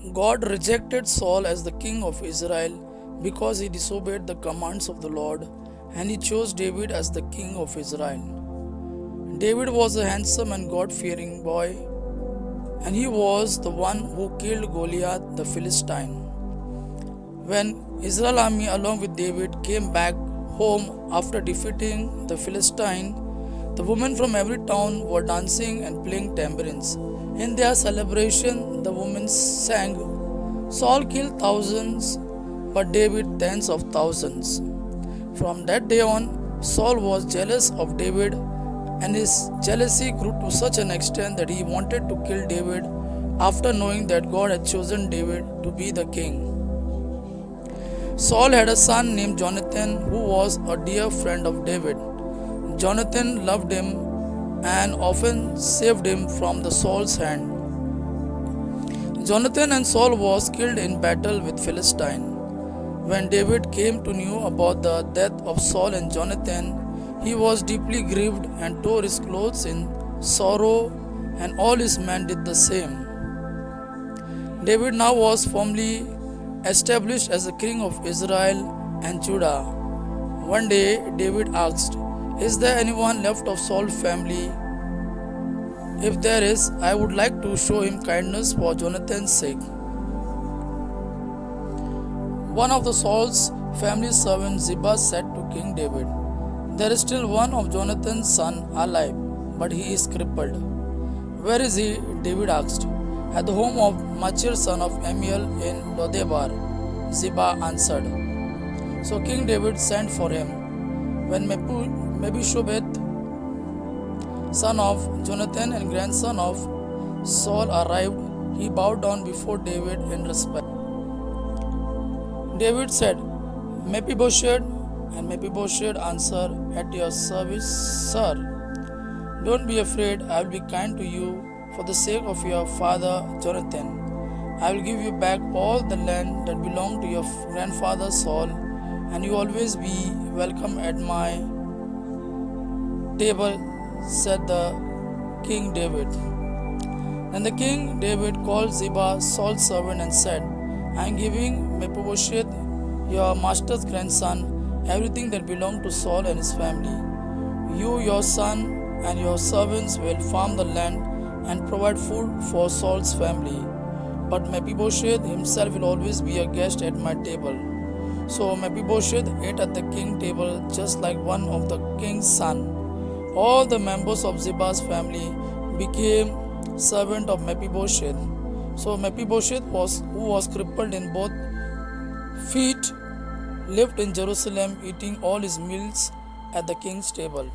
God rejected Saul as the king of Israel because he disobeyed the commands of the Lord, and he chose David as the king of Israel. David was a handsome and God fearing boy, and he was the one who killed Goliath the Philistine. When Israel army along with David came back home after defeating the Philistine, the women from every town were dancing and playing tambourines. In their celebration, the women sang, Saul killed thousands, but David tens of thousands. From that day on, Saul was jealous of David, and his jealousy grew to such an extent that he wanted to kill David after knowing that God had chosen David to be the king. Saul had a son named Jonathan who was a dear friend of David. Jonathan loved him and often saved him from the Saul's hand. Jonathan and Saul was killed in battle with Philistine. When David came to know about the death of Saul and Jonathan, he was deeply grieved and tore his clothes in sorrow, and all his men did the same. David now was firmly established as the king of Israel and Judah. One day, David asked, Is there anyone left of Saul's family? If there is, I would like to show him kindness for Jonathan's sake. One of the Saul's family servants, Ziba, said to King David, There is still one of Jonathan's son alive, but he is crippled. Where is he? David asked. At the home of Machir son of Amiel in Lodebar, Ziba answered. So King David sent for him. When Mephibosheth, son of Jonathan and grandson of Saul, arrived, he bowed down before David in respect. David said, Mephibosheth, and Mephibosheth answered, At your service, sir. Don't be afraid, I will be kind to you for the sake of your father Jonathan. I will give you back all the land that belonged to your grandfather Saul, and you always be welcome at my table, said the King David. Then the King David called Ziba, Saul's servant, and said, I am giving Mephibosheth, your master's grandson, everything that belonged to Saul and his family. You, your son, and your servants will farm the land and provide food for Saul's family. But Mephibosheth himself will always be a guest at my table. So Mephibosheth ate at the king's table just like one of the king's sons. All the members of Ziba's family became servants of Mephibosheth. So Mephibosheth, who was crippled in both feet, lived in Jerusalem, eating all his meals at the king's table.